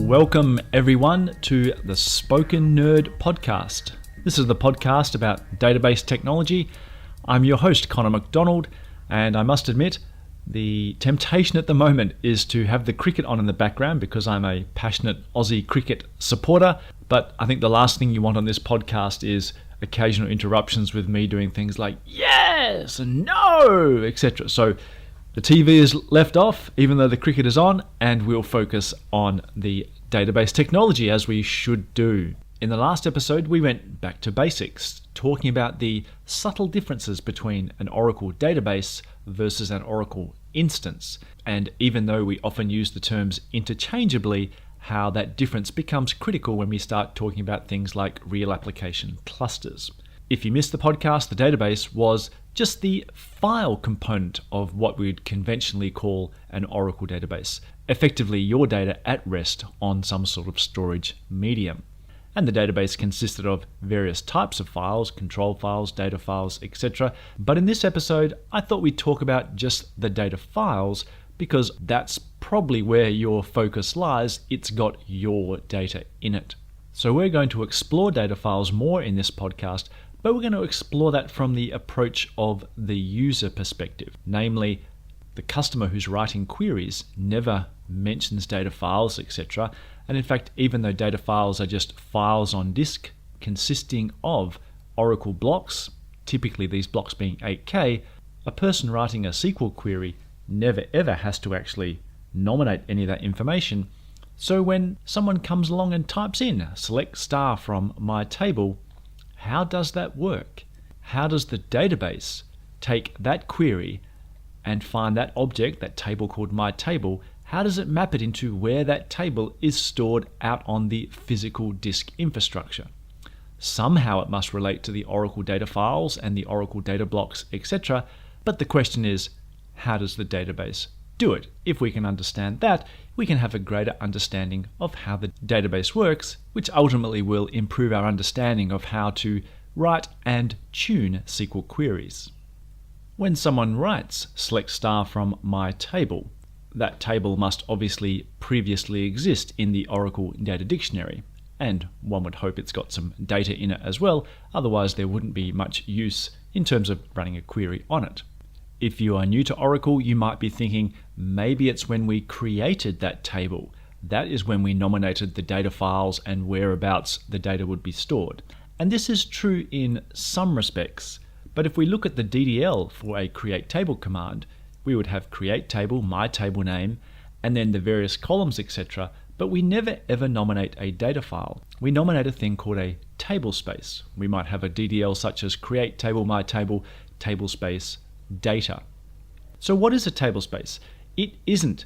Welcome everyone to the Spoken Nerd podcast. This is the podcast about database technology. I'm your host, Connor McDonald, and I must admit, the temptation at the moment is to have the cricket on in the background because I'm a passionate Aussie cricket supporter, but I think the last thing you want on this podcast is occasional interruptions with me doing things like yes and no, etc. So the TV is left off, even though the cricket is on, and we'll focus on the database technology as we should do. In the last episode, we went back to basics, talking about the subtle differences between an Oracle database versus an Oracle instance. And even though we often use the terms interchangeably, how that difference becomes critical when we start talking about things like real application clusters. If you missed the podcast, the database was just the file component of what we'd conventionally call an Oracle database, effectively your data at rest on some sort of storage medium. And the database consisted of various types of files, control files, data files, etc. But in this episode, I thought we'd talk about just the data files because that's probably where your focus lies. It's got your data in it. So we're going to explore data files more in this podcast, but we're going to explore that from the approach of the user perspective. Namely, the customer who's writing queries never mentions data files, etc. And in fact, even though data files are just files on disk consisting of Oracle blocks, typically these blocks being 8K, a person writing a SQL query never ever has to actually nominate any of that information. So when someone comes along and types in select star from my table, how does that work? How does the database take that query and find that object, that table called my table? How does it map it into where that table is stored out on the physical disk infrastructure? Somehow it must relate to the Oracle data files and the Oracle data blocks, etc. But the question is, how does the database do it? If we can understand that, we can have a greater understanding of how the database works, which ultimately will improve our understanding of how to write and tune SQL queries. When someone writes select star from my table, that table must obviously previously exist in the Oracle data dictionary, and one would hope it's got some data in it as well, otherwise there wouldn't be much use in terms of running a query on it. If you are new to Oracle, you might be thinking maybe it's when we created that table. That is when we nominated the data files and whereabouts the data would be stored. And this is true in some respects, but if we look at the DDL for a create table command, we would have create table, my table name, and then the various columns, etc. But we never ever nominate a data file. We nominate a thing called a table space. We might have a DDL such as create table, my table, table space, data. So what is a table space? It isn't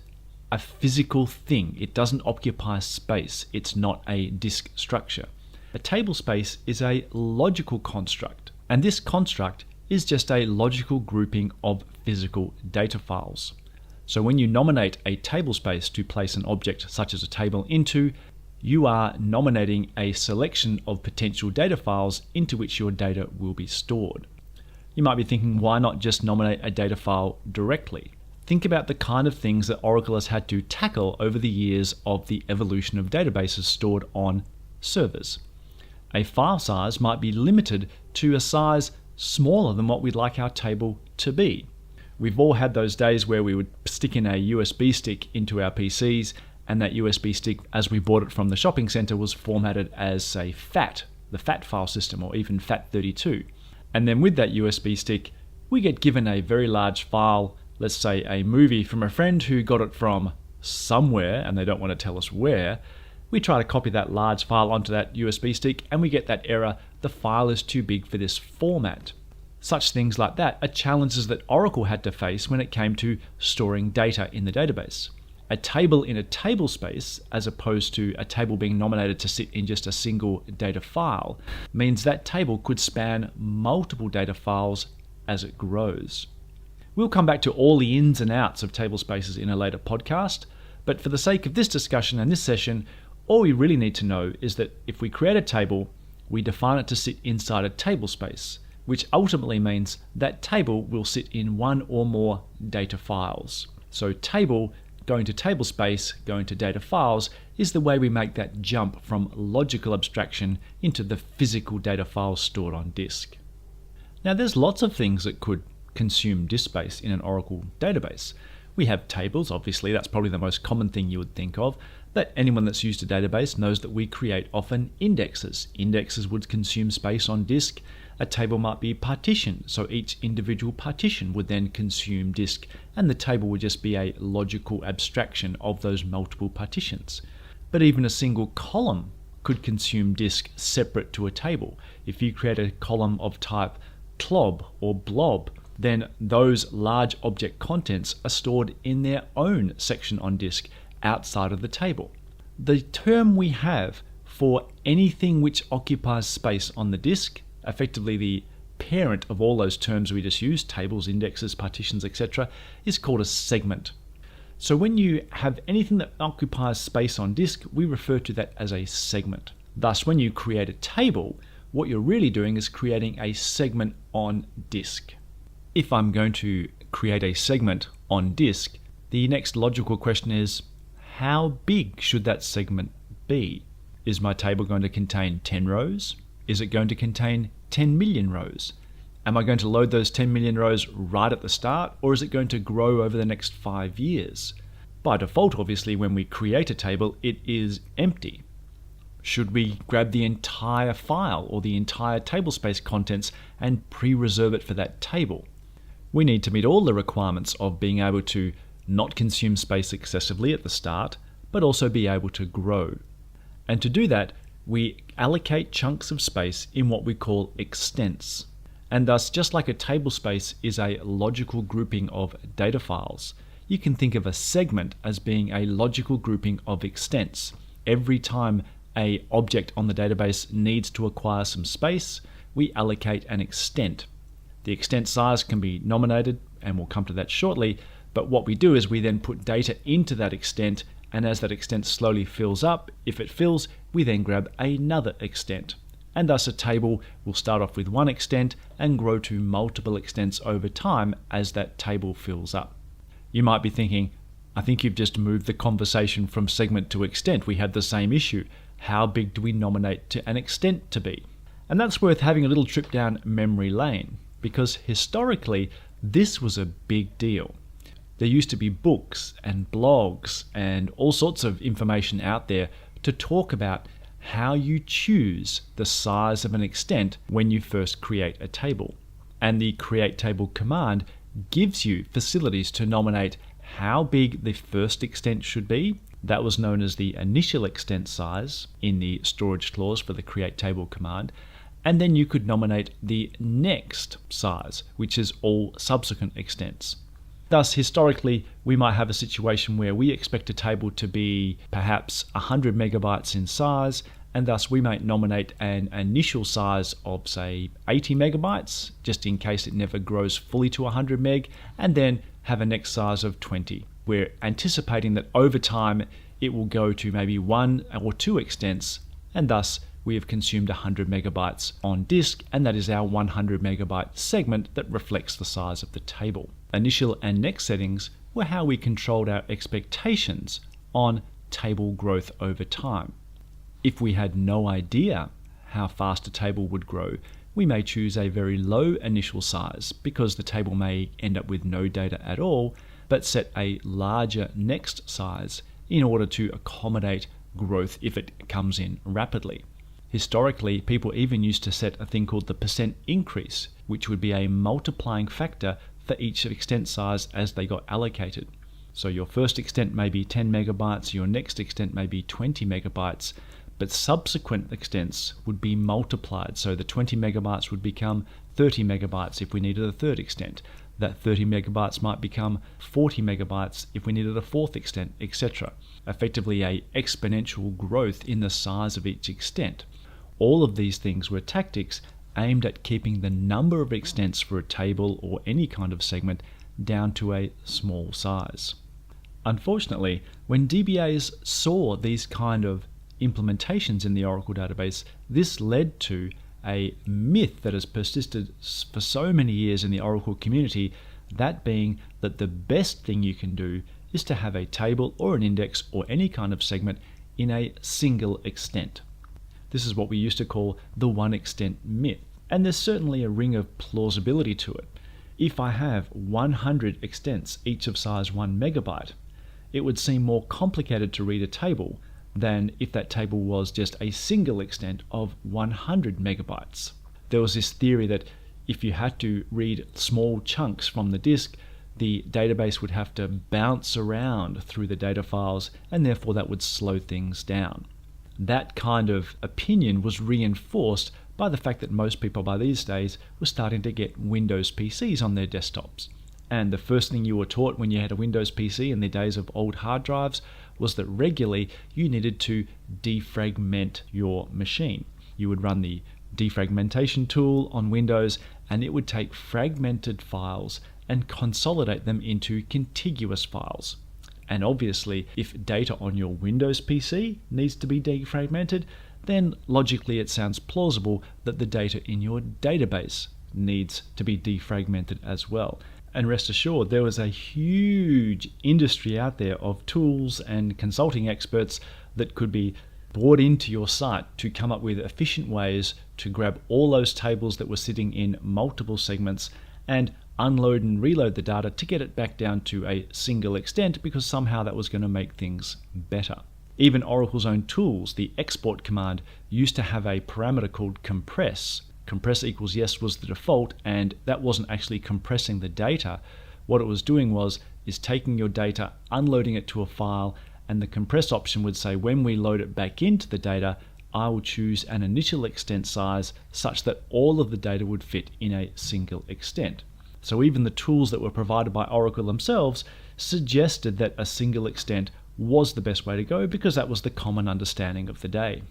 a physical thing. It doesn't occupy space. It's not a disk structure. A table space is a logical construct, and this construct is just a logical grouping of physical data files. So when you nominate a table space to place an object such as a table into, you are nominating a selection of potential data files into which your data will be stored. You might be thinking, why not just nominate a data file directly? Think about the kind of things that Oracle has had to tackle over the years of the evolution of databases stored on servers. A file size might be limited to a size smaller than what we'd like our table to be. We've all had those days where we would stick in a USB stick into our PCs, and that USB stick, as we bought it from the shopping center, was formatted as, say, FAT, the FAT file system, or even FAT32. And then with that USB stick, we get given a very large file, let's say a movie from a friend who got it from somewhere, and they don't want to tell us where. We try to copy that large file onto that USB stick, and we get that error, the file is too big for this format. Such things like that are challenges that Oracle had to face when it came to storing data in the database. A table in a table space, as opposed to a table being nominated to sit in just a single data file, means that table could span multiple data files as it grows. We'll come back to all the ins and outs of table spaces in a later podcast, but for the sake of this discussion and this session, all we really need to know is that if we create a table, we define it to sit inside a table space, which ultimately means that table will sit in one or more data files. So table going to tablespace, going to data files, is the way we make that jump from logical abstraction into the physical data files stored on disk. Now there's lots of things that could consume disk space in an Oracle database. We have tables, obviously, that's probably the most common thing you would think of, but anyone that's used a database knows that we create often indexes. Indexes would consume space on disk. A table might be partitioned, so each individual partition would then consume disk, and the table would just be a logical abstraction of those multiple partitions. But even a single column could consume disk separate to a table. If you create a column of type clob or blob, then those large object contents are stored in their own section on disk outside of the table. The term we have for anything which occupies space on the disk, effectively the parent of all those terms we just used, tables, indexes, partitions, etc., is called a segment. So when you have anything that occupies space on disk, we refer to that as a segment. Thus, when you create a table, what you're really doing is creating a segment on disk. If I'm going to create a segment on disk, the next logical question is, how big should that segment be? Is my table going to contain 10 rows? Is it going to contain 10 million rows? Am I going to load those 10 million rows right at the start, or is it going to grow over the next 5 years? By default, obviously, when we create a table, it is empty. Should we grab the entire file or the entire table space contents and pre-reserve it for that table? We need to meet all the requirements of being able to not consume space excessively at the start, but also be able to grow. And to do that, we allocate chunks of space in what we call extents. And thus, just like a table space is a logical grouping of data files, you can think of a segment as being a logical grouping of extents. Every time an object on the database needs to acquire some space, we allocate an extent. The extent size can be nominated, and we'll come to that shortly, but what we do is we then put data into that extent, and as that extent slowly fills up, if it fills, we then grab another extent. And thus a table will start off with one extent and grow to multiple extents over time as that table fills up. You might be thinking, I think you've just moved the conversation from segment to extent. We had the same issue. How big do we nominate to an extent to be? And that's worth having a little trip down memory lane, because historically this was a big deal. There used to be books and blogs and all sorts of information out there to talk about how you choose the size of an extent when you first create a table. And the create table command gives you facilities to nominate how big the first extent should be. That was known as the initial extent size in the storage clause for the create table command. And then you could nominate the next size, which is all subsequent extents. Thus, historically, we might have a situation where we expect a table to be perhaps 100 megabytes in size, and thus we might nominate an initial size of, say, 80 megabytes, just in case it never grows fully to 100 meg, and then have a next size of 20. We're anticipating that over time it will go to maybe 1 or 2 extents, and thus we have consumed 100 megabytes on disk, and that is our 100 megabyte segment that reflects the size of the table. Initial and next settings were how we controlled our expectations on table growth over time. If we had no idea how fast a table would grow, we may choose a very low initial size because the table may end up with no data at all, but set a larger next size in order to accommodate growth if it comes in rapidly. Historically, people even used to set a thing called the percent increase, which would be a multiplying factor for each extent size as they got allocated. So your first extent may be 10 megabytes, your next extent may be 20 megabytes, but subsequent extents would be multiplied. So the 20 megabytes would become 30 megabytes if we needed a third extent. That 30 megabytes might become 40 megabytes if we needed a fourth extent, etc. Effectively a exponential growth in the size of each extent. All of these things were tactics aimed at keeping the number of extents for a table or any kind of segment down to a small size. Unfortunately, when DBAs saw these kind of implementations in the Oracle database, this led to a myth that has persisted for so many years in the Oracle community, that being that the best thing you can do is to have a table or an index or any kind of segment in a single extent. This is what we used to call the one extent myth, and there's certainly a ring of plausibility to it. If I have 100 extents, each of size 1 megabyte, it would seem more complicated to read a table than if that table was just a single extent of 100 megabytes. There was this theory that if you had to read small chunks from the disk, the database would have to bounce around through the data files, and therefore that would slow things down. That kind of opinion was reinforced by the fact that most people by these days were starting to get Windows PCs on their desktops. And the first thing you were taught when you had a Windows PC in the days of old hard drives was that regularly you needed to defragment your machine. You would run the defragmentation tool on Windows, and it would take fragmented files and consolidate them into contiguous files. And obviously, if data on your Windows PC needs to be defragmented, then logically it sounds plausible that the data in your database needs to be defragmented as well. And rest assured, there was a huge industry out there of tools and consulting experts that could be brought into your site to come up with efficient ways to grab all those tables that were sitting in multiple segments and unload and reload the data to get it back down to a single extent, because somehow that was going to make things better. Even Oracle's own tools, the export command, used to have a parameter called compress. Compress equals yes was the default, and that wasn't actually compressing the data. What it was doing is taking your data, unloading it to a file, and the compress option would say when we load it back into the data, I will choose an initial extent size such that all of the data would fit in a single extent. So even the tools that were provided by Oracle themselves suggested that a single extent was the best way to go, because that was the common understanding of the day.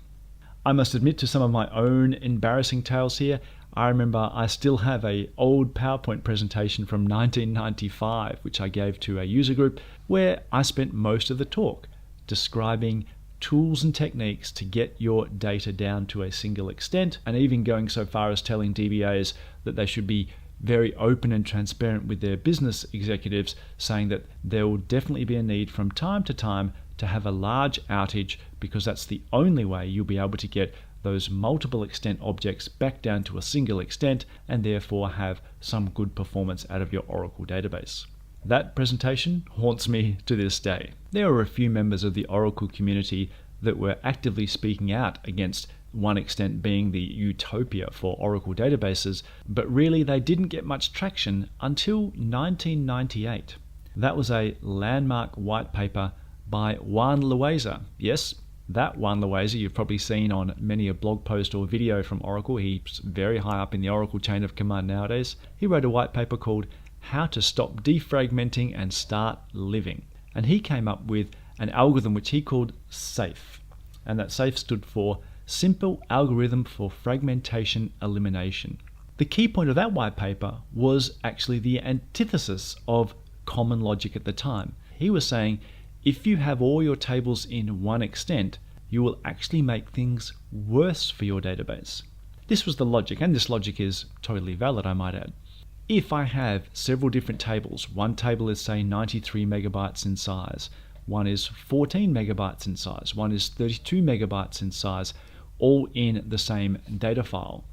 I must admit to some of my own embarrassing tales here. I remember I still have an old PowerPoint presentation from 1995, which I gave to a user group, where I spent most of the talk describing tools and techniques to get your data down to a single extent, and even going so far as telling DBAs that they should be very open and transparent with their business executives, saying that there will definitely be a need from time to time to have a large outage, because that's the only way you'll be able to get those multiple extent objects back down to a single extent, and therefore have some good performance out of your Oracle database. That presentation haunts me to this day. There were a few members of the Oracle community that were actively speaking out against one extent being the utopia for Oracle databases, but really they didn't get much traction until 1998. That was a landmark white paper by Juan Loaiza. Yes, that Juan Loaiza you've probably seen on many a blog post or video from Oracle. He's very high up in the Oracle chain of command nowadays. He wrote a white paper called How to Stop Defragmenting and Start Living. And he came up with an algorithm which he called SAFE. And that SAFE stood for Simple Algorithm for Fragmentation Elimination. The key point of that white paper was actually the antithesis of common logic at the time. He was saying, if you have all your tables in one extent, you will actually make things worse for your database. This was the logic, and this logic is totally valid, I might add. If I have several different tables, one table is say 93 megabytes in size, one is 14 megabytes in size, one is 32 megabytes in size, all in the same data file,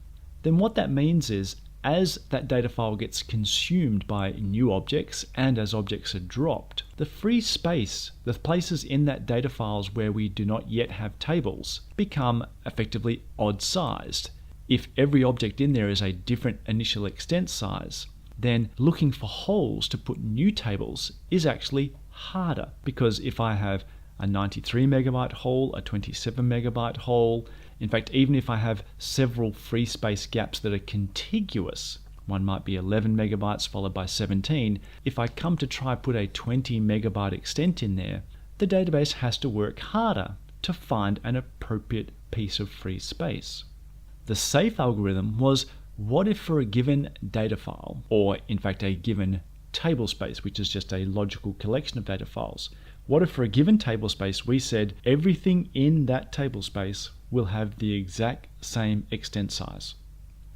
then what that means is as that data file gets consumed by new objects and as objects are dropped, the free space, the places in that data files where we do not yet have tables, become effectively odd-sized. If every object in there is a different initial extent size, then looking for holes to put new tables is actually harder, because if I have a 93 megabyte hole, a 27 megabyte hole, in fact, even if I have several free space gaps that are contiguous, one might be 11 megabytes followed by 17, if I come to try put a 20 megabyte extent in there, the database has to work harder to find an appropriate piece of free space. The SAFE algorithm was, what if for a given data file, or in fact a given table space, which is just a logical collection of data files, what if for a given table space we said everything in that table space will have the exact same extent size?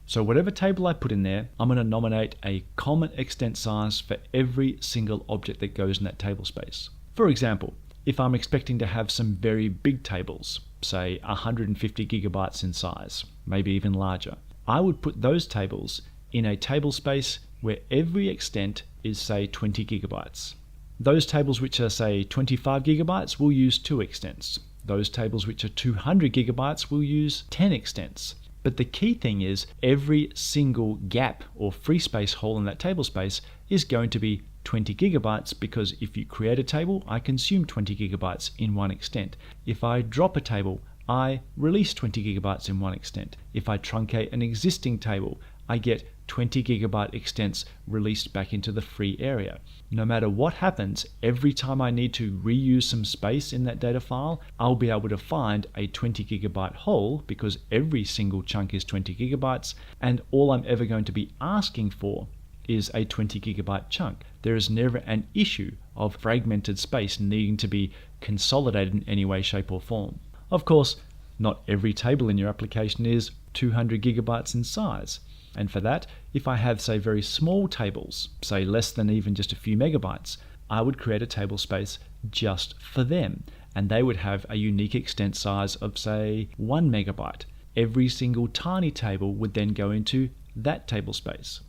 So whatever table I put in there, I'm going to nominate a common extent size for every single object that goes in that table space. For example, if I'm expecting to have some very big tables, say 150 gigabytes in size, maybe even larger, I would put those tables in a table space where every extent is, say, 20 gigabytes. Those tables which are, say, 25 gigabytes will use 2 extents. Those tables which are 200 gigabytes will use 10 extents. But the key thing is every single gap or free space hole in that table space is going to be 20 gigabytes, because if you create a table, I consume 20 gigabytes in one extent. If I drop a table, I release 20 gigabytes in one extent. If I truncate an existing table, I get 20 gigabyte extents released back into the free area. No matter what happens, every time I need to reuse some space in that data file, I'll be able to find a 20 gigabyte hole, because every single chunk is 20 gigabytes, and all I'm ever going to be asking for is a 20 gigabyte chunk. There is never an issue of fragmented space needing to be consolidated in any way, shape or form. Of course, not every table in your application is 200 gigabytes in size. And for that, if I have, say, very small tables, say less than even just a few megabytes, I would create a table space just for them. And they would have a unique extent size of, say, 1 megabyte. Every single tiny table would then go into that table space.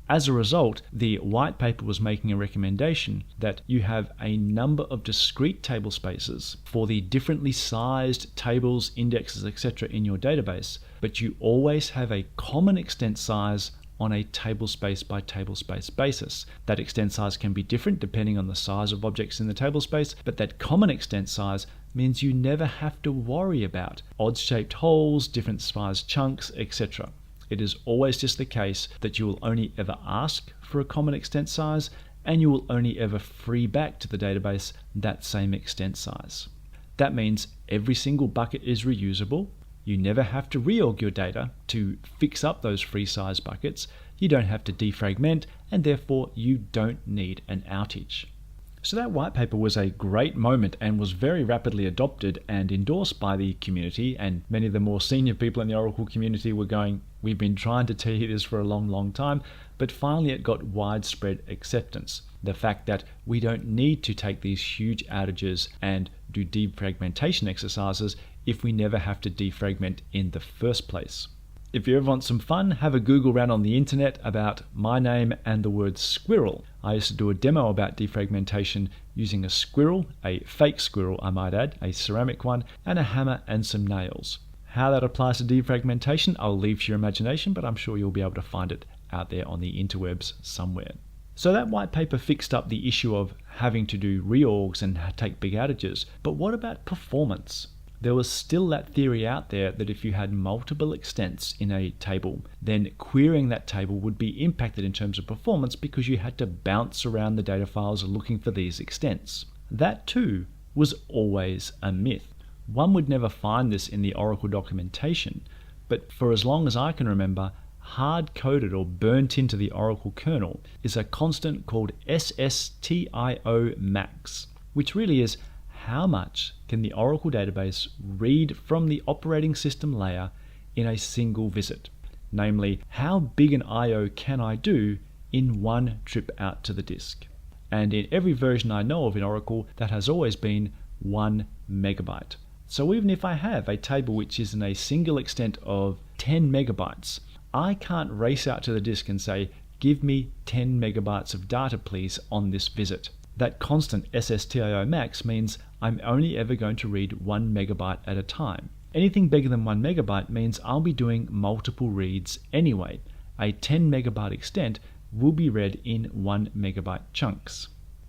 As a result, the white paper was making a recommendation that you have a number of discrete table spaces for the differently sized tables, indexes, etc. in your database, but you always have a common extent size on a table space by table space basis. That extent size can be different depending on the size of objects in the table space, but that common extent size means you never have to worry about odd-shaped holes, different sized chunks, etc. It is always just the case that you will only ever ask for a common extent size, and you will only ever free back to the database that same extent size. That means every single bucket is reusable. You never have to reorg your data to fix up those free size buckets. You don't have to defragment, and therefore you don't need an outage. So that white paper was a great moment and was very rapidly adopted and endorsed by the community, and many of the more senior people in the Oracle community were going, we've been trying to tell you this for a long, long time, but finally it got widespread acceptance. The fact that we don't need to take these huge outages and do defragmentation exercises if we never have to defragment in the first place. If you ever want some fun, have a Google around on the internet about my name and the word squirrel. I used to do a demo about defragmentation using a squirrel, a fake squirrel I might add, a ceramic one, and a hammer and some nails. How that applies to defragmentation, I'll leave to your imagination, but I'm sure you'll be able to find it out there on the interwebs somewhere. So that white paper fixed up the issue of having to do reorgs and take big outages, but what about performance? There was still that theory out there that if you had multiple extents in a table, then querying that table would be impacted in terms of performance because you had to bounce around the data files looking for these extents. That too was always a myth. One would never find this in the Oracle documentation, but for as long as I can remember, hard-coded or burnt into the Oracle kernel is a constant called SSTIO max, which really is how much can the Oracle database read from the operating system layer in a single visit? Namely, how big an I/O can I do in one trip out to the disk? And in every version I know of in Oracle, that has always been 1 megabyte. So even if I have a table which is in a single extent of 10 megabytes, I can't race out to the disk and say, give me 10 megabytes of data please on this visit. That constant SSTIO max means I'm only ever going to read 1 megabyte at a time. Anything bigger than 1 megabyte means I'll be doing multiple reads anyway. A 10 megabyte extent will be read in 1 megabyte chunks.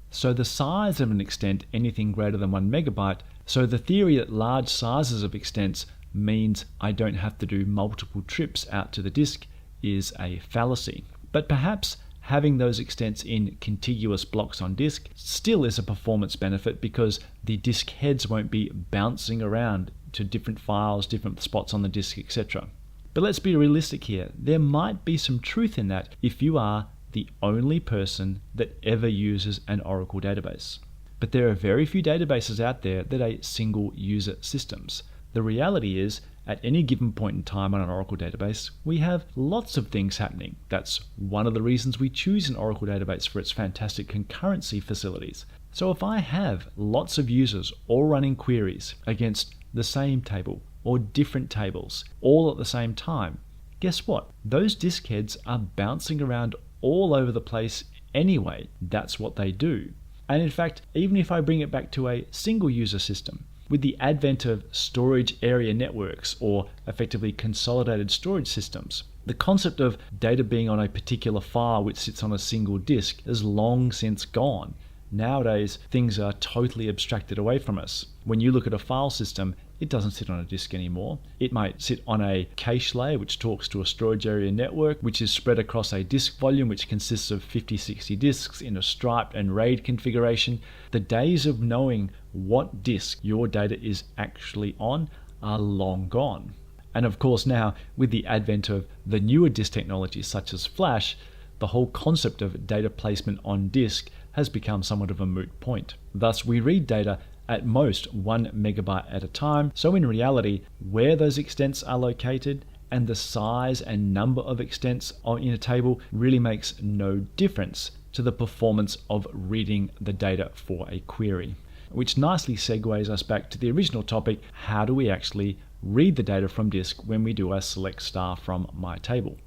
So the size of an extent, anything greater than 1 megabyte, so the theory that large sizes of extents means I don't have to do multiple trips out to the disk is a fallacy. But perhaps having those extents in contiguous blocks on disk still is a performance benefit because the disk heads won't be bouncing around to different files, different spots on the disk, etc. But let's be realistic here. There might be some truth in that if you are the only person that ever uses an Oracle database. But there are very few databases out there that are single user systems. The reality is, at any given point in time on an Oracle database, we have lots of things happening. That's one of the reasons we choose an Oracle database for its fantastic concurrency facilities. So if I have lots of users all running queries against the same table or different tables all at the same time, guess what? Those disk heads are bouncing around all over the place anyway. That's what they do. And in fact, even if I bring it back to a single user system, with the advent of storage area networks, or effectively consolidated storage systems, the concept of data being on a particular file which sits on a single disk is long since gone. Nowadays, things are totally abstracted away from us. When you look at a file system, it doesn't sit on a disk anymore. It might sit on a cache layer which talks to a storage area network, which is spread across a disk volume which consists of 50-60 disks in a striped and RAID configuration. The days of knowing what disk your data is actually on are long gone. And of course now, with the advent of the newer disk technologies such as flash, the whole concept of data placement on disk has become somewhat of a moot point. Thus, we read data at most 1 megabyte at a time. So in reality, where those extents are located and the size and number of extents in a table really makes no difference to the performance of reading the data for a query. Which nicely segues us back to the original topic: how do we actually read the data from disk when we do a select star from my table?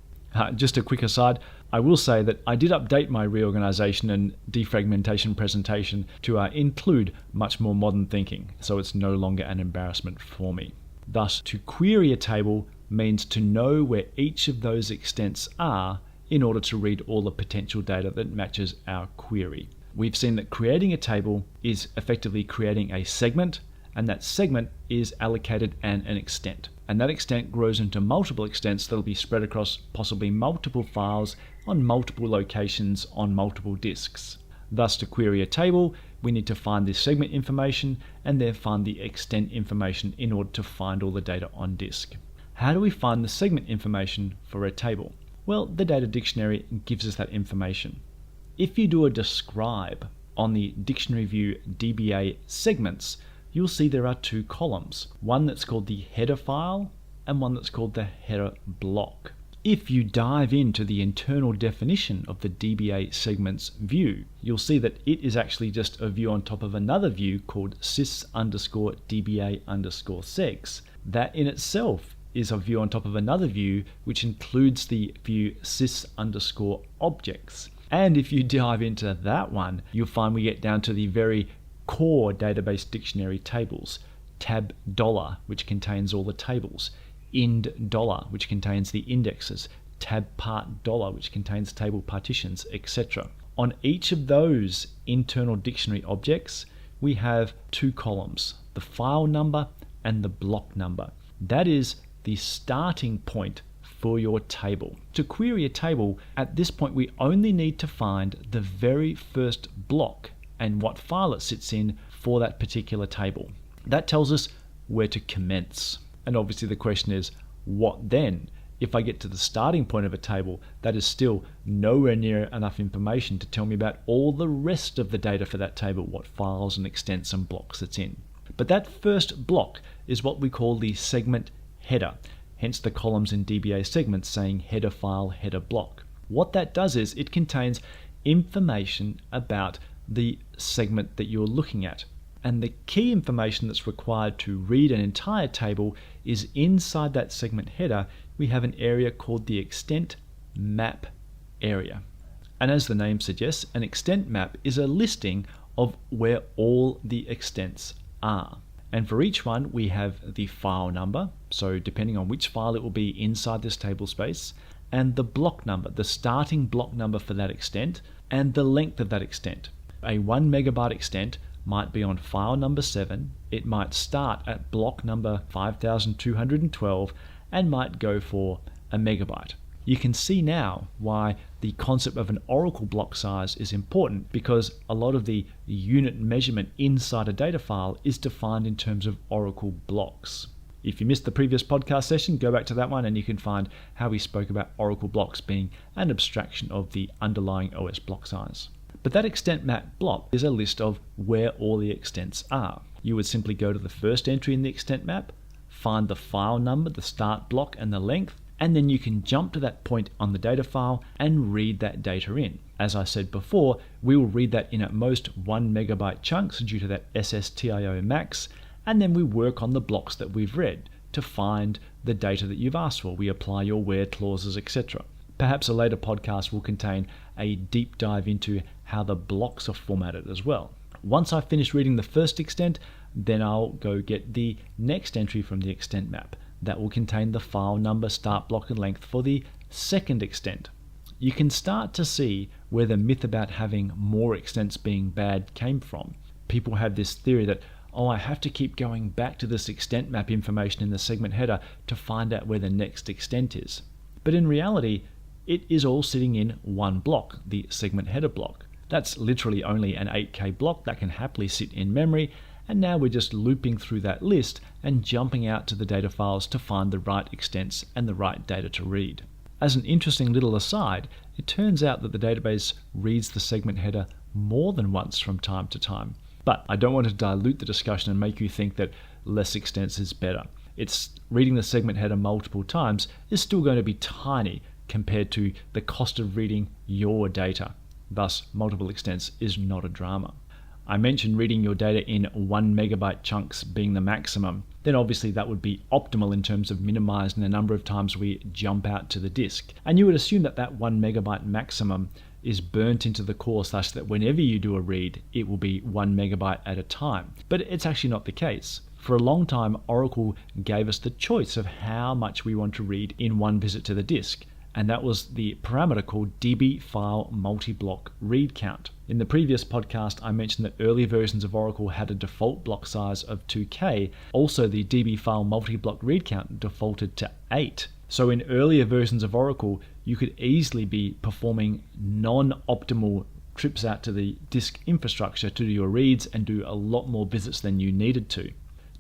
Just a quick aside, I will say that I did update my reorganization and defragmentation presentation to include much more modern thinking, so it's no longer an embarrassment for me. Thus, to query a table means to know where each of those extents are in order to read all the potential data that matches our query. We've seen that creating a table is effectively creating a segment, and that segment is allocated an extent. And that extent grows into multiple extents that will be spread across possibly multiple files on multiple locations on multiple disks. Thus, to query a table, we need to find the segment information and then find the extent information in order to find all the data on disk. How do we find the segment information for a table? Well, the data dictionary gives us that information. If you do a describe on the dictionary view DBA segments, you'll see there are two columns, one that's called the header file and one that's called the header block. If you dive into the internal definition of the DBA segments view, you'll see that it is actually just a view on top of another view called sys_DBA_segs. That in itself is a view on top of another view which includes the view sys_objects. And if you dive into that one, you'll find we get down to the very core database dictionary tables: tab $, which contains all the tables; ind $, which contains the indexes; tab part $, which contains table partitions, etc. On each of those internal dictionary objects, we have two columns: the file number and the block number. That is the starting point for your table. To query a table, at this point we only need to find the very first block and what file it sits in for that particular table. That tells us where to commence. And obviously the question is, what then? If I get to the starting point of a table, that is still nowhere near enough information to tell me about all the rest of the data for that table, what files and extents and blocks it's in. But that first block is what we call the segment header, hence the columns in DBA segments saying header file, header block. What that does is it contains information about the segment that you're looking at. And the key information that's required to read an entire table is inside that segment header, we have an area called the extent map area. And as the name suggests, an extent map is a listing of where all the extents are. And for each one, we have the file number, so depending on which file it will be inside this table space, and the block number, the starting block number for that extent, and the length of that extent. A 1 megabyte extent might be on file number 7, it might start at block number 5212 and might go for a megabyte. You can see now why the concept of an oracle block size is important, because a lot of the unit measurement inside a data file is defined in terms of oracle blocks. If you missed the previous podcast session, go back to that one and you can find how we spoke about oracle blocks being an abstraction of the underlying OS block size. But that extent map block is a list of where all the extents are. You would simply go to the first entry in the extent map, find the file number, the start block and the length, and then you can jump to that point on the data file and read that data in. As I said before, we will read that in at most 1 megabyte chunks due to that SSTIO max, and then we work on the blocks that we've read to find the data that you've asked for. We apply your where clauses, etc. Perhaps a later podcast will contain a deep dive into how the blocks are formatted as well. Once I've finished reading the first extent, then I'll go get the next entry from the extent map. That will contain the file number, start block, and length for the second extent. You can start to see where the myth about having more extents being bad came from. People have this theory that, I have to keep going back to this extent map information in the segment header to find out where the next extent is. But in reality, it is all sitting in one block, the segment header block. That's literally only an 8K block that can happily sit in memory, and now we're just looping through that list and jumping out to the data files to find the right extents and the right data to read. As an interesting little aside, it turns out that the database reads the segment header more than once from time to time. But I don't want to dilute the discussion and make you think that less extents is better. It's reading the segment header multiple times is still going to be tiny compared to the cost of reading your data. Thus, multiple extents is not a drama. I mentioned reading your data in 1 megabyte chunks being the maximum. Then obviously that would be optimal in terms of minimizing the number of times we jump out to the disk. And you would assume that that 1 megabyte maximum is burnt into the core such that whenever you do a read, it will be 1 megabyte at a time. But it's actually not the case. For a long time, Oracle gave us the choice of how much we want to read in one visit to the disk. And that was the parameter called db file multi-block read count. In the previous podcast, I mentioned that earlier versions of Oracle had a default block size of 2K. Also, the db file multi-block read count defaulted to 8. So in earlier versions of Oracle, you could easily be performing non-optimal trips out to the disk infrastructure to do your reads and do a lot more visits than you needed to.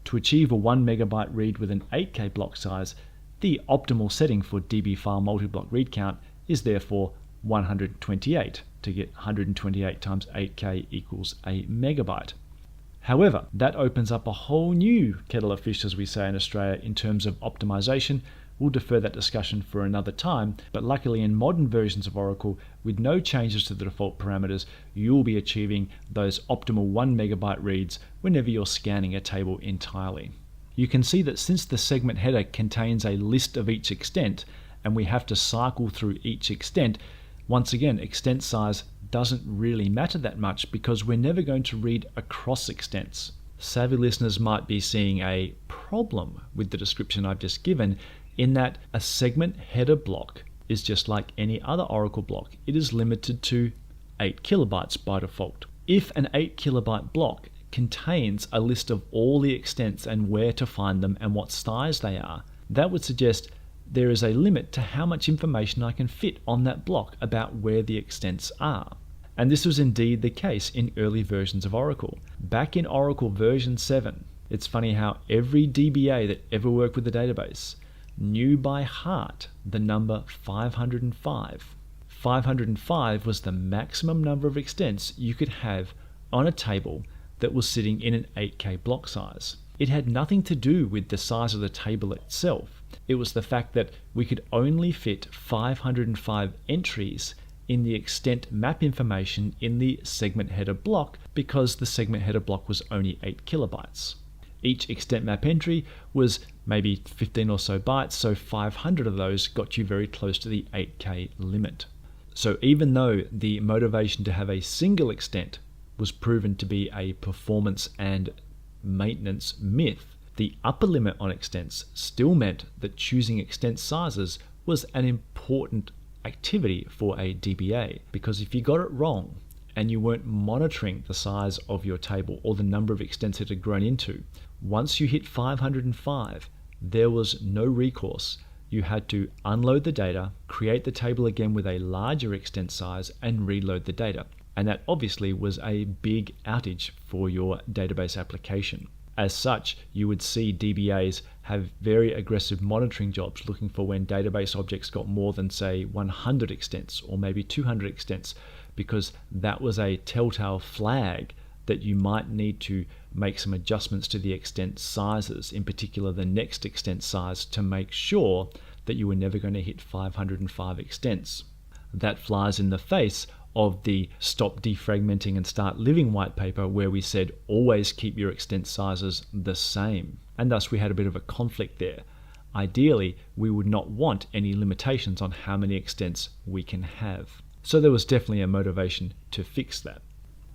To achieve a 1 megabyte read with an 8K block size, the optimal setting for db file multi-block read count is therefore 128 to get 128 times 8K equals a megabyte. However, that opens up a whole new kettle of fish, as we say in Australia, in terms of optimization. We'll defer that discussion for another time, but luckily in modern versions of Oracle, with no changes to the default parameters, you'll be achieving those optimal 1 megabyte reads whenever you're scanning a table entirely. You can see that since the segment header contains a list of each extent, and we have to cycle through each extent, once again, extent size doesn't really matter that much because we're never going to read across extents. Savvy listeners might be seeing a problem with the description I've just given, in that a segment header block is just like any other Oracle block. It is limited to 8 kilobytes by default. If an 8 kilobyte block contains a list of all the extents and where to find them and what size they are, that would suggest there is a limit to how much information I can fit on that block about where the extents are. And this was indeed the case in early versions of Oracle. Back in Oracle version 7, it's funny how every DBA that ever worked with the database knew by heart the number 505. 505 was the maximum number of extents you could have on a table that was sitting in an 8K block size. It had nothing to do with the size of the table itself. It was the fact that we could only fit 505 entries in the extent map information in the segment header block because the segment header block was only 8 kilobytes. Each extent map entry was maybe 15 or so bytes, so 500 of those got you very close to the 8K limit. So even though the motivation to have a single extent was proven to be a performance and maintenance myth, the upper limit on extents still meant that choosing extent sizes was an important activity for a DBA, because if you got it wrong and you weren't monitoring the size of your table or the number of extents it had grown into, once you hit 505, there was no recourse. You had to unload the data, create the table again with a larger extent size, and reload the data. And that obviously was a big outage for your database application. As such, you would see DBAs have very aggressive monitoring jobs looking for when database objects got more than, say, 100 extents or maybe 200 extents, because that was a telltale flag that you might need to make some adjustments to the extent sizes, in particular the next extent size, to make sure that you were never going to hit 505 extents. That flies in the face of the Stop Defragmenting and Start Living white paper, where we said always keep your extent sizes the same. And thus we had a bit of a conflict there. Ideally, we would not want any limitations on how many extents we can have. So there was definitely a motivation to fix that.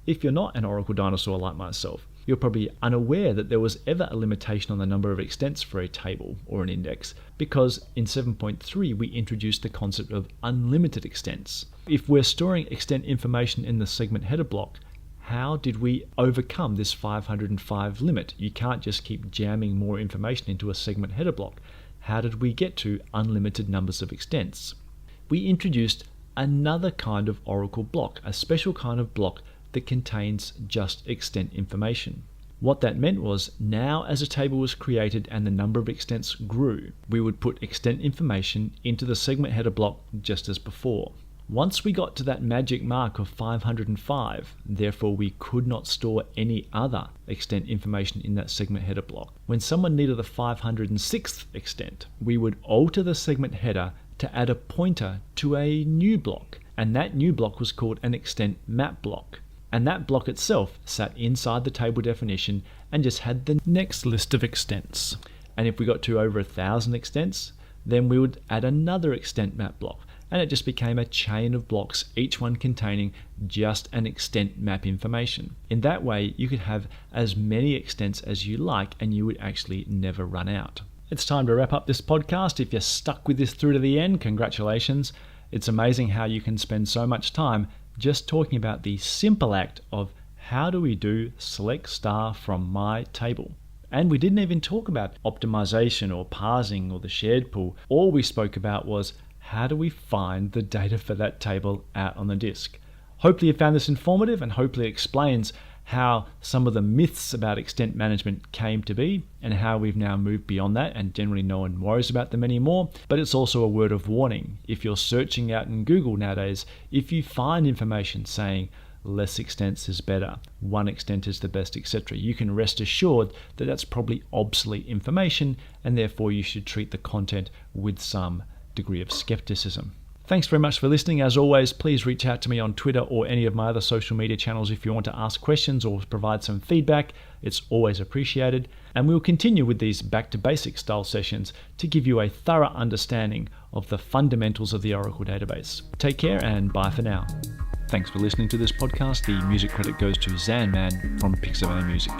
If you're not an Oracle dinosaur like myself, you're probably unaware that there was ever a limitation on the number of extents for a table or an index, because in 7.3 we introduced the concept of unlimited extents. If we're storing extent information in the segment header block, how did we overcome this 505 limit? You can't just keep jamming more information into a segment header block. How did we get to unlimited numbers of extents? We introduced another kind of Oracle block, a special kind of block that contains just extent information. What that meant was, now as a table was created and the number of extents grew, we would put extent information into the segment header block just as before. Once we got to that magic mark of 505, therefore we could not store any other extent information in that segment header block. When someone needed the 506th extent, we would alter the segment header to add a pointer to a new block, and that new block was called an extent map block. And that block itself sat inside the table definition and just had the next list of extents. And if we got to over 1,000 extents, then we would add another extent map block. And it just became a chain of blocks, each one containing just an extent map information. In that way, you could have as many extents as you like, and you would actually never run out. It's time to wrap up this podcast. If you're stuck with this through to the end, congratulations. It's amazing how you can spend so much time just talking about the simple act of how do we do select star from my table. And we didn't even talk about optimization or parsing or the shared pool. All we spoke about was how do we find the data for that table out on the disk. Hopefully you found this informative, and hopefully it explains how some of the myths about extent management came to be and how we've now moved beyond that, and generally no one worries about them anymore. But it's also a word of warning. If you're searching out in Google nowadays, if you find information saying less extents is better, one extent is the best, etc., you can rest assured that that's probably obsolete information, and therefore you should treat the content with some degree of skepticism. Thanks very much for listening. As always, please reach out to me on Twitter or any of my other social media channels if you want to ask questions or provide some feedback. It's always appreciated. And we'll continue with these back to basics style sessions to give you a thorough understanding of the fundamentals of the Oracle database. Take care and bye for now. Thanks for listening to this podcast. The music credit goes to Zanman from Pixabay Music.